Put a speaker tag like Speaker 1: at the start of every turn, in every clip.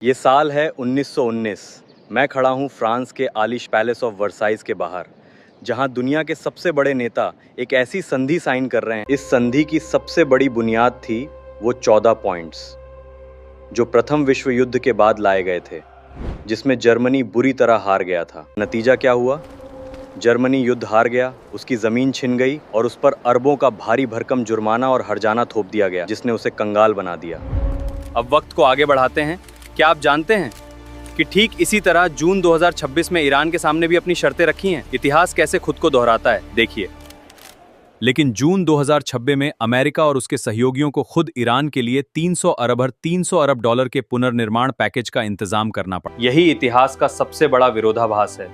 Speaker 1: ये साल है 1919। मैं खड़ा हूँ फ्रांस के आलिश पैलेस ऑफ वर्साइज के बाहर, जहाँ दुनिया के सबसे बड़े नेता एक ऐसी संधि साइन कर रहे हैं। इस संधि की सबसे बड़ी बुनियाद थी वो 14 पॉइंट्स जो प्रथम विश्व युद्ध के बाद लाए गए थे, जिसमें जर्मनी बुरी तरह हार गया था। नतीजा क्या हुआ? जर्मनी युद्ध हार गया, उसकी ज़मीन छिन गई और उस पर अरबों का भारी भरकम जुर्माना और हर्जाना थोप दिया गया, जिसने उसे कंगाल बना दिया। अब वक्त को आगे बढ़ाते हैं। क्या आप जानते हैं कि ठीक इसी तरह जून 2026 में ईरान के सामने भी अपनी शर्तें रखी हैं? इतिहास कैसे खुद को दोहराता है, देखिए। लेकिन जून 2026 में अमेरिका और उसके सहयोगियों को खुद ईरान के लिए 300 अरब डॉलर के पुनर्निर्माण पैकेज का इंतजाम करना पड़ा। यही इतिहास का सबसे बड़ा विरोधाभास है।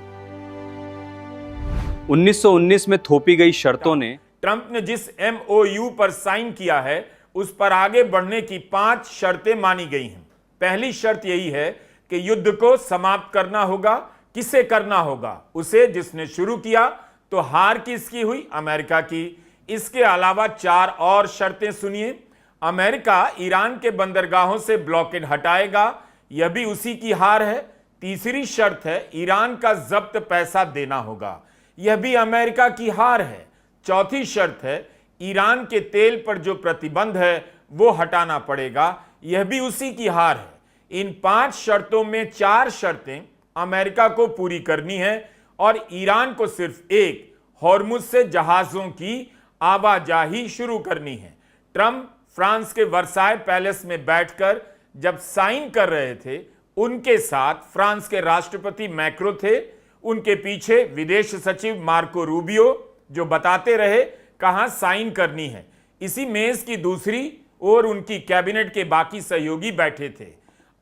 Speaker 1: 1919 में थोपी गई शर्तों ने
Speaker 2: ट्रंप ने जिस MOU पर साइन किया है उस पर आगे बढ़ने की 5 शर्तें मानी गई हैं। पहली शर्त यही है कि युद्ध को समाप्त करना होगा। किसे करना होगा? उसे जिसने शुरू किया। तो हार किसकी हुई? अमेरिका की। इसके अलावा 4 और शर्तें सुनिए। अमेरिका ईरान के बंदरगाहों से ब्लॉकेड हटाएगा, यह भी उसी की हार है। तीसरी शर्त है ईरान का जब्त पैसा देना होगा, यह भी अमेरिका की हार है। चौथी शर्त है ईरान के तेल पर जो प्रतिबंध है वो हटाना पड़ेगा, यह भी उसी की हार है। इन 5 शर्तों में 4 शर्तें अमेरिका को पूरी करनी है और ईरान को सिर्फ एक, हॉर्मुज से जहाजों की आवाजाही शुरू करनी है। ट्रंप फ्रांस के वर्साय पैलेस में बैठकर जब साइन कर रहे थे, उनके साथ फ्रांस के राष्ट्रपति मैक्रो थे, उनके पीछे विदेश सचिव मार्को रूबियो, जो बताते रहे कहां साइन करनी है। इसी मेज की दूसरी ओर उनकी कैबिनेट के बाकी सहयोगी बैठे थे।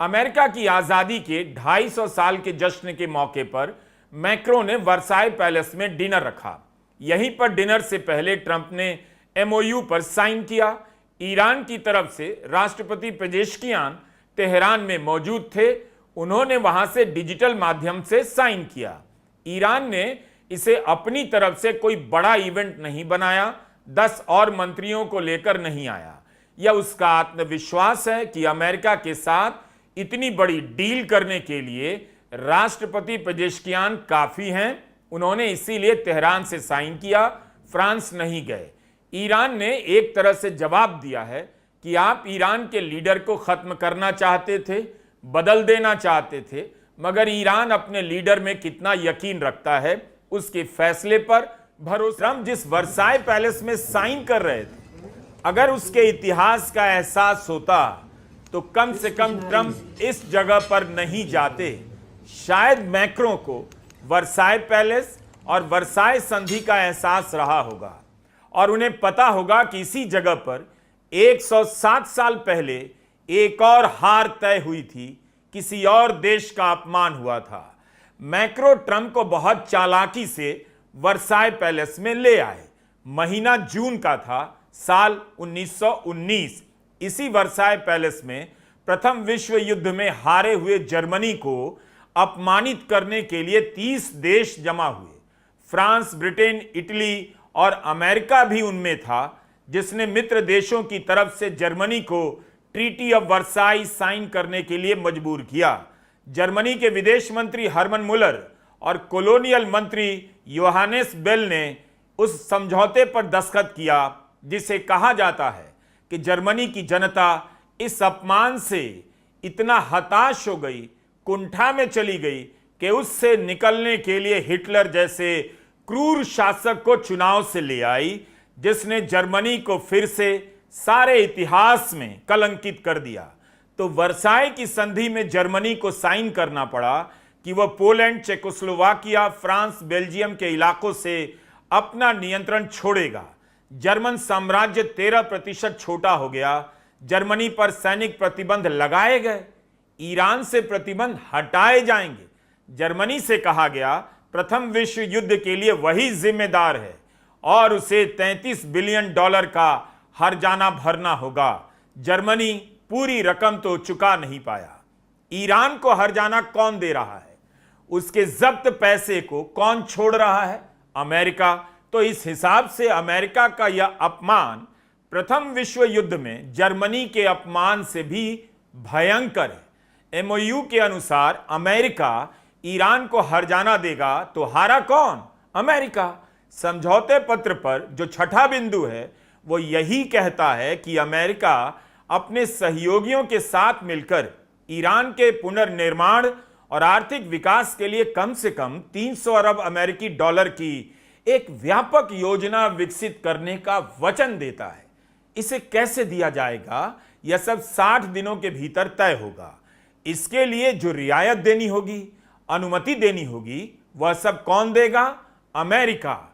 Speaker 2: अमेरिका की आजादी के 250 साल के जश्न के मौके पर मैक्रो ने वर्साय पैलेस में डिनर रखा। यहीं पर डिनर से पहले ट्रंप ने MOU पर साइन किया। ईरान की तरफ से राष्ट्रपति पेजेश्कियान तेहरान में मौजूद थे, उन्होंने वहां से डिजिटल माध्यम से साइन किया। ईरान ने इसे अपनी तरफ से कोई बड़ा इवेंट नहीं बनाया, 10 और मंत्रियों को लेकर नहीं आया। यह उसका आत्मविश्वास है कि अमेरिका के साथ इतनी बड़ी डील करने के लिए राष्ट्रपति पेजेश्कियान काफी हैं। उन्होंने इसीलिए तेहरान से साइन किया, फ्रांस नहीं गए। ईरान ने एक तरह से जवाब दिया है कि आप ईरान के लीडर को खत्म करना चाहते थे, बदल देना चाहते थे, मगर ईरान अपने लीडर में कितना यकीन रखता है उसके फैसले पर भरोसा। ट्रंप जिस वर्साय पैलेस में साइन कर रहे थे, अगर उसके इतिहास का एहसास होता तो कम से कम ट्रंप इस जगह पर नहीं जाते। शायद मैक्रो को वर्साय पैलेस और वर्साय संधि का एहसास रहा होगा और उन्हें पता होगा कि इसी जगह पर 107 साल पहले एक और हार तय हुई थी, किसी और देश का अपमान हुआ था। मैक्रो ट्रंप को बहुत चालाकी से वर्साय पैलेस में ले आए। महीना जून का था, साल 1919। इसी वर्साय पैलेस में प्रथम विश्व युद्ध में हारे हुए जर्मनी को अपमानित करने के लिए 30 देश जमा हुए। फ्रांस, ब्रिटेन, इटली और अमेरिका भी उनमें था, जिसने मित्र देशों की तरफ से जर्मनी को ट्रीटी ऑफ वर्साई साइन करने के लिए मजबूर किया। जर्मनी के विदेश मंत्री हरमन मुलर और कॉलोनियल मंत्री योहानेस बेल ने उस समझौते पर दस्तखत किया, जिसे कहा जाता है कि जर्मनी की जनता इस अपमान से इतना हताश हो गई, कुंठा में चली गई कि उससे निकलने के लिए हिटलर जैसे क्रूर शासक को चुनाव से ले आई, जिसने जर्मनी को फिर से सारे इतिहास में कलंकित कर दिया। तो वर्साय की संधि में जर्मनी को साइन करना पड़ा कि वह पोलैंड, चेकोस्लोवाकिया, फ्रांस, बेल्जियम के इलाकों से अपना नियंत्रण छोड़ेगा। जर्मन साम्राज्य 13% छोटा हो गया। जर्मनी पर सैनिक प्रतिबंध लगाए गए, ईरान से प्रतिबंध हटाए जाएंगे। जर्मनी से कहा गया प्रथम विश्व युद्ध के लिए वही जिम्मेदार है और उसे $33 बिलियन का हर्जाना भरना होगा। जर्मनी पूरी रकम तो चुका नहीं पाया। ईरान को हर्जाना कौन दे रहा है? उसके जब्त पैसे को कौन छोड़ रहा है? अमेरिका। तो इस हिसाब से अमेरिका का यह अपमान प्रथम विश्व युद्ध में जर्मनी के अपमान से भी भयंकर है। एमओयू के अनुसार अमेरिका ईरान को हर्जाना देगा तो हारा कौन? अमेरिका। समझौते पत्र पर जो छठा बिंदु है वो यही कहता है कि अमेरिका अपने सहयोगियों के साथ मिलकर ईरान के पुनर्निर्माण और आर्थिक विकास के लिए कम से कम 300 अरब अमेरिकी डॉलर की एक व्यापक योजना विकसित करने का वचन देता है। इसे कैसे दिया जाएगा, यह सब 60 दिनों के भीतर तय होगा। इसके लिए जो रियायत देनी होगी, अनुमति देनी होगी, वह सब कौन देगा? अमेरिका।